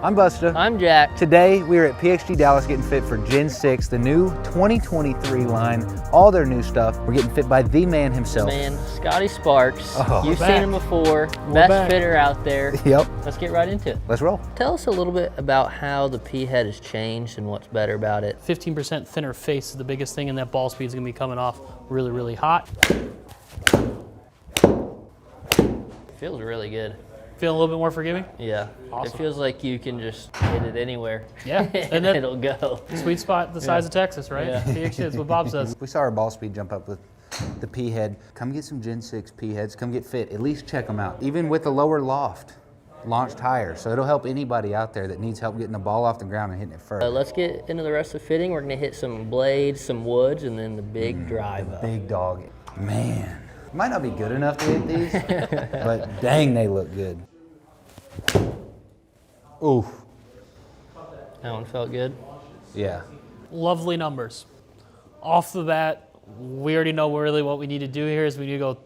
I'm Busta. I'm Jack. Today we are at PXG Dallas getting fit for Gen 6, the new 2023 line, all their new stuff. We're getting fit by the man himself. Man, Scotty Sparks. Oh, You've seen him before. Best fitter out there. Yep. Let's get right into it. Let's roll. Tell us a little bit about how the P head has changed and what's better about it. 15% thinner face is the biggest thing, and that ball speed is going to be coming off really, really hot. Feels really good. Feel a little bit more forgiving? Yeah. Awesome. It feels like you can just hit it anywhere. Yeah. And it'll go. Sweet spot the size of Texas, right? Yeah. PXG, that's what Bob says. We saw our ball speed jump up with the P head. Come get some Gen 6 P heads. Come get fit. At least check them out. Even with the lower loft, launched higher. So it'll help anybody out there that needs help getting the ball off the ground and hitting it further. Let's get into the rest of the fitting. We're going to hit some blades, some woods, and then the big drive up. Big dog. Man. Might not be good enough to hit these, but dang, they look good. Oof. That one felt good. Yeah. Lovely numbers. Off the bat, we already know really what we need to do here is we need to go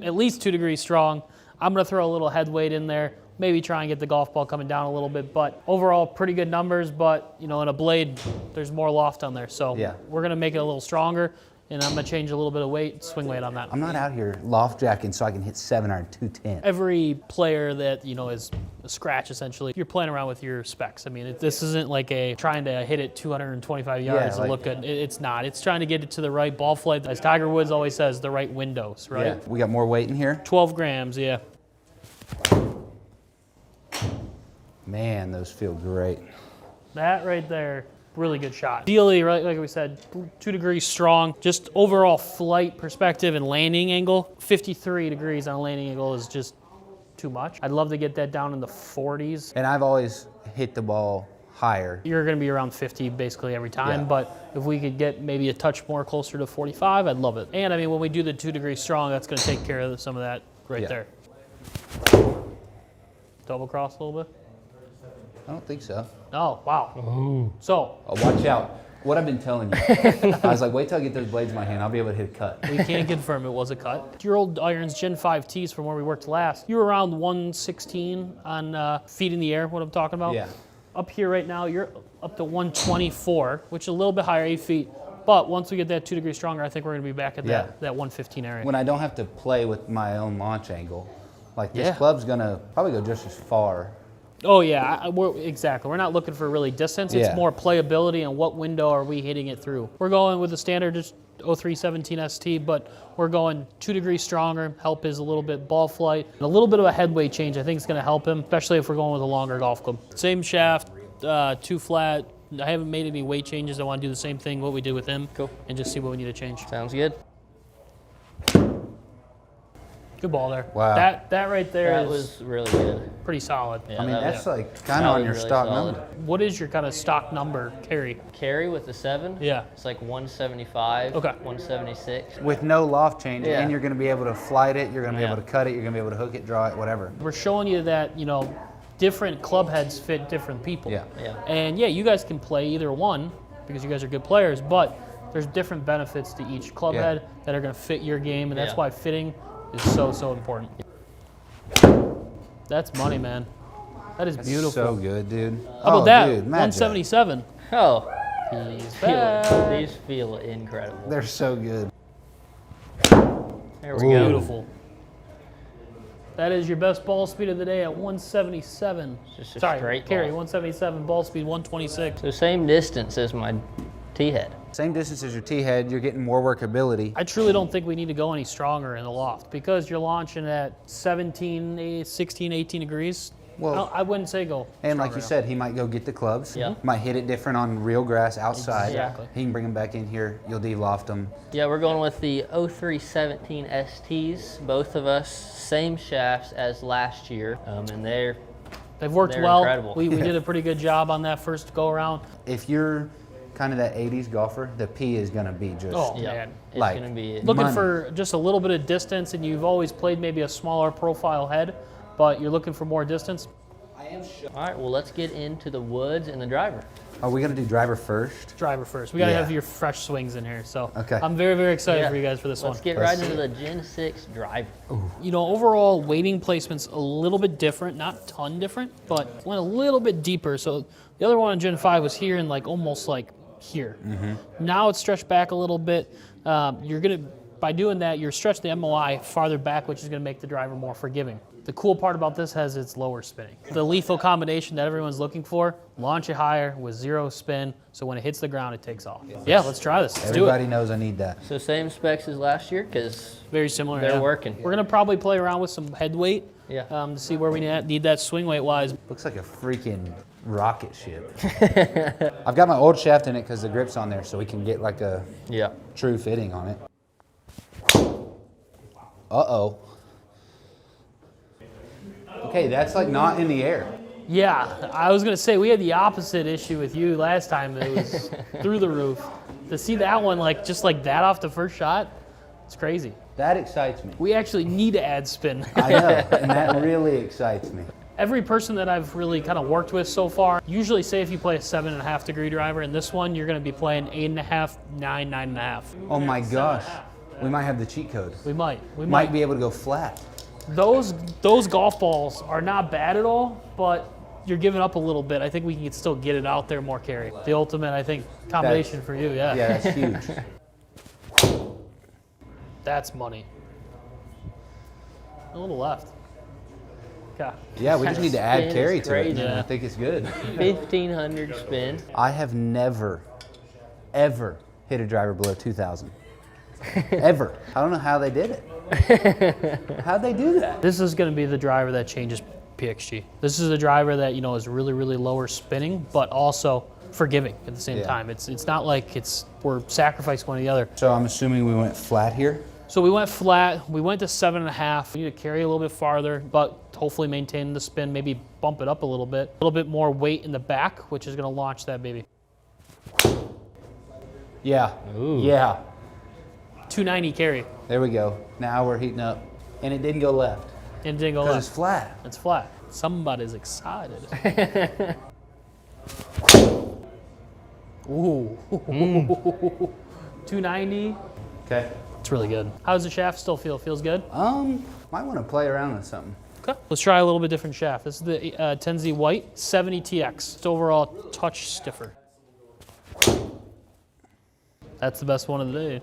at least 2 degrees strong. I'm going to throw a little head weight in there, maybe try and get the golf ball coming down a little bit, but overall pretty good numbers, but you know, in a blade, there's more loft on there. So yeah, we're going to make it a little stronger, and I'm going to change a little bit of weight, swing weight on that. I'm not out here loft jacking so I can hit 7 iron 210. Every player that, you know, is a scratch, essentially, you're playing around with your specs. I mean, this isn't like trying to hit it 225 yards to look good. It's not. It's trying to get it to the right ball flight. As Tiger Woods always says, the right windows, right? Yeah. We got more weight in here? 12 grams, yeah. Man, those feel great. That right there, really good shot. Ideally, right, like we said, 2 degrees strong. Just overall flight perspective and landing angle, 53 degrees on a landing angle is just too much. I'd love to get that down in the 40s. And I've always hit the ball higher. You're going to be around 50 basically every time, Yeah. but if we could get maybe a touch more closer to 45, I'd love it. And I mean, when we do the 2 degrees strong, that's going to take care of some of that right there. Double cross a little bit? I don't think so. Oh, wow. Ooh. So. Oh, watch out. What I've been telling you. I was like, wait till I get those blades in my hand. I'll be able to hit a cut. We can't confirm it was a cut. Your old irons, Gen 5 tees from where we worked last, you were around 116 on feet in the air, what I'm talking about? Yeah. Up here right now, you're up to 124, which is a little bit higher, 8 feet. But once we get that 2 degrees stronger, I think we're going to be back at that 115 area. When I don't have to play with my own launch angle, like this club's going to probably go just as far. Oh yeah, exactly. We're not looking for really distance. It's more playability and what window are we hitting it through. We're going with the standard just 0317 ST, but we're going 2 degrees stronger. Help is a little bit ball flight. A little bit of a head weight change I think is going to help him, especially if we're going with a longer golf club. Same shaft, 2 flat. I haven't made any weight changes. I want to do the same thing what we did with him. Cool. And just see what we need to change. Sounds good. Good ball there. Wow. That right there was really good. Pretty solid. Yeah, I mean, that's like kind of on your really stock solid. number. What is your kind of stock number carry? Carry with the 7? Yeah. It's like 175, Okay. 176. With no loft change, Yeah. and you're going to be able to flight it, you're going to be Yeah. able to cut it, you're going to be able to hook it, draw it, whatever. We're showing you that, you know, different club heads fit different people. Yeah. Yeah. And yeah, you guys can play either one because you guys are good players, but there's different benefits to each club head that are going to fit your game, and that's why fitting is so important. That's money, man. That is beautiful. So good, dude. How about that? Dude, 177. Oh, back. these feel incredible. They're so good. There we go. Beautiful. That is your best ball speed of the day at 177. Just a Sorry, straight carry, ball. 177, ball speed 126. So same distance as my T head. Same distance as your T head, you're getting more workability. I truly don't think we need to go any stronger in the loft because you're launching at 17, 16, 18 degrees. Well, I wouldn't say go. And like you stronger. said, he might go get the clubs. Yeah. Might hit it different on real grass outside. Exactly. He can bring them back in here. You'll de-loft them. Yeah, we're going with the 0317 STs. Both of us, same shafts as last year, and They've worked they're well. incredible. We did a pretty good job on that first go around. If you're kind of that 80s golfer, the P is going to be just Man. it's like going to be Looking money. for just a little bit of distance, and you've always played maybe a smaller profile head, but you're looking for more distance. All right, well, let's get into the woods and the driver. Are we gonna do driver first? Driver first. We gotta Yeah. have your fresh swings in here. So Okay. I'm very, very excited Yeah. for you guys for this Let's one. get Let's right see into the Gen 6 driver. You know, overall weighting placement's a little bit different, not a ton different, but went a little bit deeper. So the other one in Gen 5 was here and like almost like here. Now it's stretched back a little bit. By doing that, you're stretching the MOI farther back, which is gonna make the driver more forgiving. The cool part about this has its lower spinning. The lethal combination that everyone's looking for, launch it higher with 0 spin, so when it hits the ground, it takes off. Yeah, let's try this. Let's do Everybody it. knows I need that. So same specs as last year, because Very similar. they're yeah. working. We're gonna probably play around with some head weight Yeah. to see where we need that swing weight wise. Looks like a freaking rocket ship. I've got my old shaft in it because the grip's on there, so we can get like a Yeah. true fitting on it. Uh-oh. Okay, that's like not in the air. Yeah, I was gonna say we had the opposite issue with you last time. It was through the roof. To see that one like just like that off the first shot, it's crazy. That excites me. We actually need to add spin. I know, and that really excites me. Every person that I've really kind of worked with so far usually say if you play a 7.5 degree driver, in this one you're gonna be playing 8.5, 9, 9.5. Oh my gosh, we might have the cheat code. We might Might be able to go flat. Those golf balls are not bad at all, but you're giving up a little bit. I think we can still get it out there more carry. The ultimate, I think, combination for you, yeah. Yeah, that's huge. That's money. A little left. Okay. Yeah, we just need to add Spin carry is to it. crazy. And I think it's good. 1,500 spin. I have never, ever hit a driver below 2,000. Ever. I don't know how they did it. How'd they do that? This is going to be the driver that changes PXG. This is a driver that, you know, is really, really lower spinning, but also forgiving at the same time. It's not like we're sacrificing one or the other. So I'm assuming we went flat here? So we went flat, we went to 7.5. We need to carry a little bit farther, but hopefully maintain the spin, maybe bump it up a little bit more weight in the back, which is gonna launch that baby. Yeah. Ooh. Yeah. 290 carry, There we go. Now we're heating up. And it didn't go left. and it didn't go Because left. it's flat. It's flat. Somebody's excited. Ooh. 290. Okay. It's really good. How does the shaft still feel? Feels good? Might want to play around with something. Okay. Let's try a little bit different shaft. This is the 10Z White 70 TX. It's overall a touch stiffer. That's the best one of the day.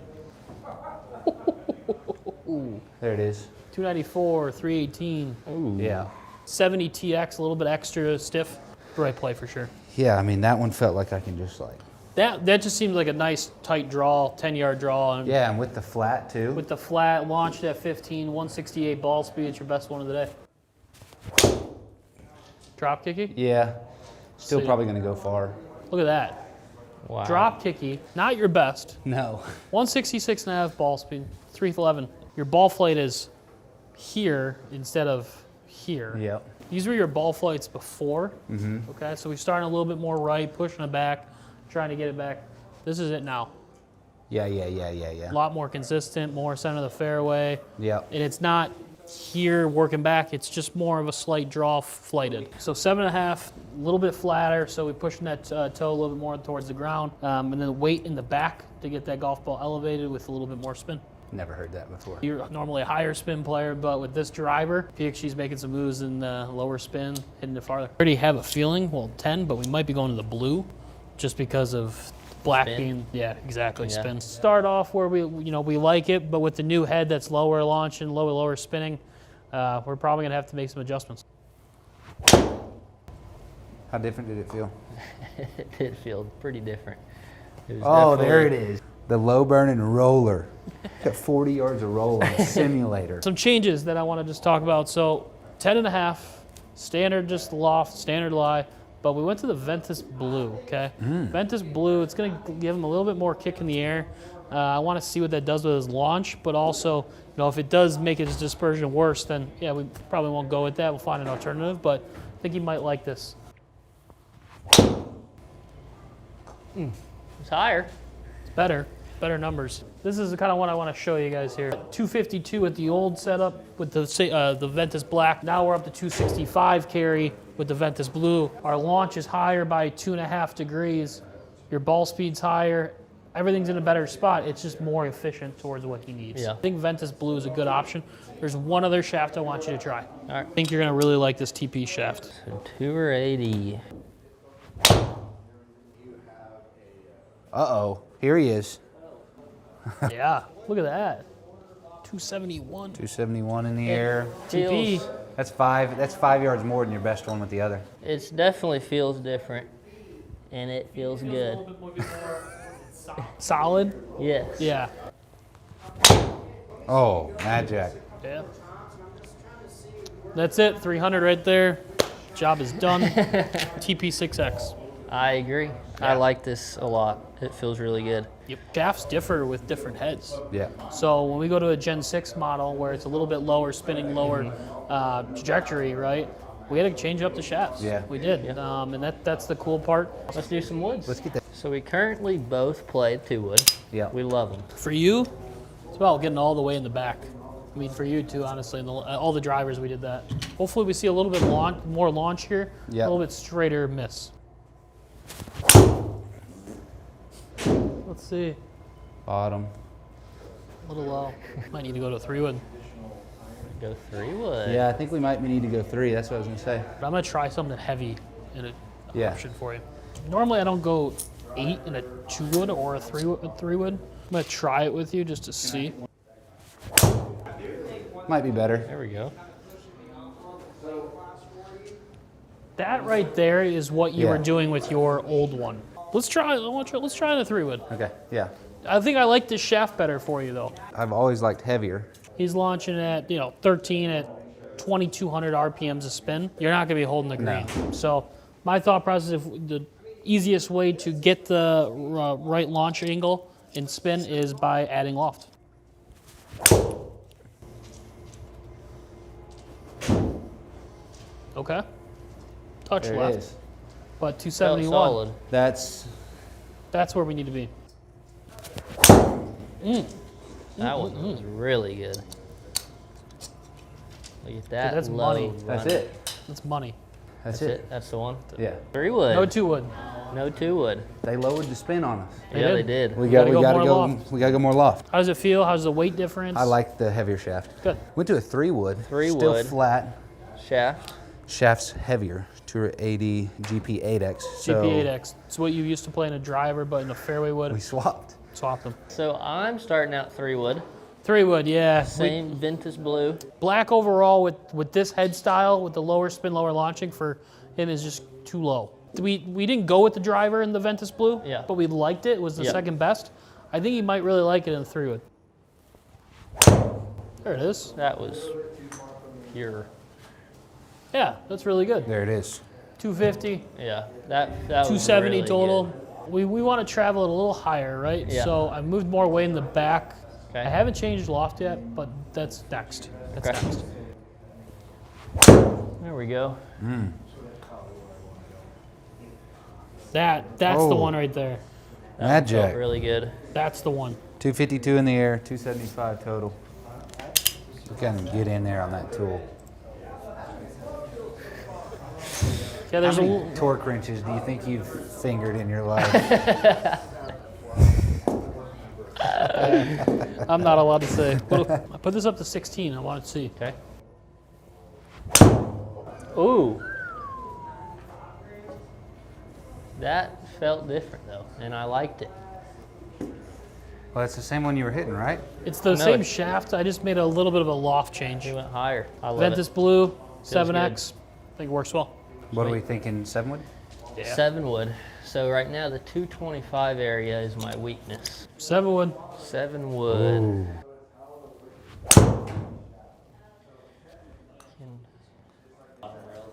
There it is. 294, 318. Ooh. Yeah. 70 TX, a little bit extra stiff. Right play for sure. Yeah, I mean, that one felt like I can just like... That just seems like a nice tight draw, 10-yard draw. And Yeah, and with the flat too. with the flat, launched at 15, 168 ball speed, it's your best one of the day. Drop kicky? Yeah. Still See. probably going to go far. Look at that. Wow. Drop kicky, not your best. No. 166.5 ball speed, 311. Your ball flight is here instead of here. Yep. These were your ball flights before. Okay, so we're starting a little bit more right, pushing it back, trying to get it back. This is it now. Yeah. A lot more consistent, more center of the fairway. Yep. And it's not here working back, it's just more of a slight draw flighted. So 7.5, a little bit flatter, so we're pushing that toe a little bit more towards the ground. And then weight in the back to get that golf ball elevated with a little bit more spin. Never heard that before. You're normally a higher spin player, but with this driver, PXG's making some moves in the lower spin, hitting it farther. I already have a feeling, well, 10, but we might be going to the blue just because of black Spin? being, yeah, exactly, Yeah. spin. Start off where we like it, but with the new head that's lower launch and lower spinning, we're probably gonna have to make some adjustments. How different did it feel? It did feel pretty different. It was Oh, there it definitely- is. The low burning roller. Got 40 yards of roll on a simulator. Some changes that I want to just talk about. So 10.5, standard just loft, standard lie, but we went to the Ventus Blue, okay? Ventus Blue, it's going to give him a little bit more kick in the air. I want to see what that does with his launch, but also, if it does make his dispersion worse, then yeah, we probably won't go with that. We'll find an alternative, but I think he might like this. It's higher. It's better. better numbers. This is the kind of one I want to show you guys here. 252 with the old setup with the Ventus Black. Now we're up to 265 carry with the Ventus Blue. Our launch is higher by 2.5 degrees. Your ball speed's higher. Everything's in a better spot. It's just more efficient towards what he needs. Yeah. I think Ventus Blue is a good option. There's one other shaft I want you to try. All right. I think you're gonna really like this TP shaft. So Tour 80. Uh-oh, here he is. Yeah, look at that. 271. 271 in the air. TP. Feels, That's 5 yards more than your best one with the other. it definitely feels different, and it feels good. Solid. Yes. Yeah. Oh, Magic. Yeah. That's it. 300 right there. Job is done. TP6X. I agree. I like this a lot. It feels really good. Yep. Shafts differ with different heads. Yeah. So when we go to a Gen 6 model where it's a little bit lower, spinning lower trajectory, right? We had to change up the shafts. Yeah. We did. Yeah. And that's the cool part. Let's do some woods. Let's get that. So we currently both play 2-wood. Yeah. We love them. For you, it's about getting all the way in the back. I mean, for you too, honestly, and all the drivers, we did that. Hopefully we see a little bit more launch here, Yeah. a little bit straighter miss. Let's see, Bottom. a little low. Might need to go to a 3-wood. Go 3-wood. Yeah, I think we might need to go 3. That's what I was gonna say. But I'm gonna try something heavy in an Yeah. option for you. Normally I don't go 8 in a 2-wood or a 3-wood. I'm gonna try it with you just to see. Might be better. There we go. That right there is what you Yeah. were doing with your old one. Let's try in a 3-wood. Okay. Yeah. I think I like this shaft better for you though. I've always liked heavier. He's launching at 13 at 2,200 RPMs a spin. You're not gonna be holding the green. So my thought process, if the easiest way to get the right launch angle and spin is by adding loft. Okay. Touch There left. it is. But Felt 271. solid. That's That's where we need to be. That one was really good. Look at that. that's low money. that's running. it. That's money. That's That's it. it. That's the one. Yeah. 3-wood. No 2-wood. No 2-wood. They lowered the spin on us. Yeah, they did. We gotta gotta go more loft. we gotta go more loft. How does it feel? How's the weight difference? I like the heavier shaft. Good. Went to a 3-wood. 3-wood. Still flat. Shaft. Shaft's heavier. Tour 80 GP8X. So GP8X. It's what you used to play in a driver, but in a fairway wood. we swapped. Swap them. So I'm starting out 3-wood. 3-wood, yeah. Same Ventus Blue. Black overall with this head style, with the lower spin, lower launching for him is just too low. We didn't go with the driver in the Ventus Blue, Yeah. but we liked it. It was the Yeah. second best. I think you might really like it in the 3-wood. There it is. That was pure. Yeah, that's really good. There it is. 250, Yeah. That was 270 really total. good. We want to travel it a little higher, right? Yeah. So I moved more weight in the back. Okay. I haven't changed loft yet, but that's next. That's Okay. next. There we go. That's the Oh. one right there. That felt Magic. really good. That's the one. 252 in the air, 275 total. We can get in there on that tool. Yeah, there's How a many torque wrenches do you think you've fingered in your life? I'm not allowed to say. I put this up to 16. I want to see. Okay. Ooh. That felt different though, and I liked it. Well, it's the same one you were hitting, right? It's the No, same it- shaft. I just made a little bit of a loft change. We went higher. I love Ventus it. Blue, 7X. I think it works well. What are we thinking, 7-wood? Yeah. 7-wood. So right now the 225 area is my weakness. 7-wood. 7-wood.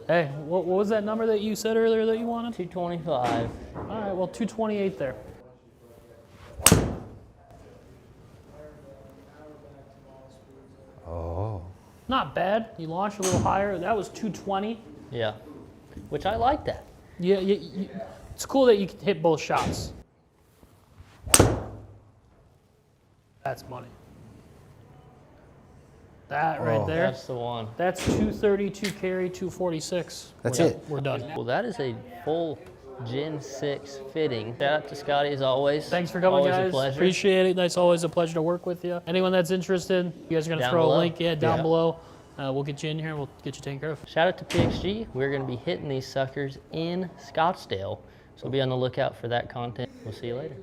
Hey, what was that number that you said earlier that you wanted? 225. All right, well, 228 there. Oh. Not bad. You launched a little higher. That was 220. Yeah. Which I like that. Yeah, it's cool that you can hit both shots. That's money. That right there. That's the one. That's 230, 2 carry, 246. That's it. We're done. Well, that is a full Gen 6 fitting. Shout out to Scotty as always. Thanks for coming, always guys. A pleasure. Appreciate it. It's always a pleasure to work with you. Anyone that's interested, you guys are going to Down throw below. a link down below. We'll get you in here and we'll get you taken care of. Shout out to PXG. We're going to be hitting these suckers in Scottsdale. So be on the lookout for that content. We'll see you later.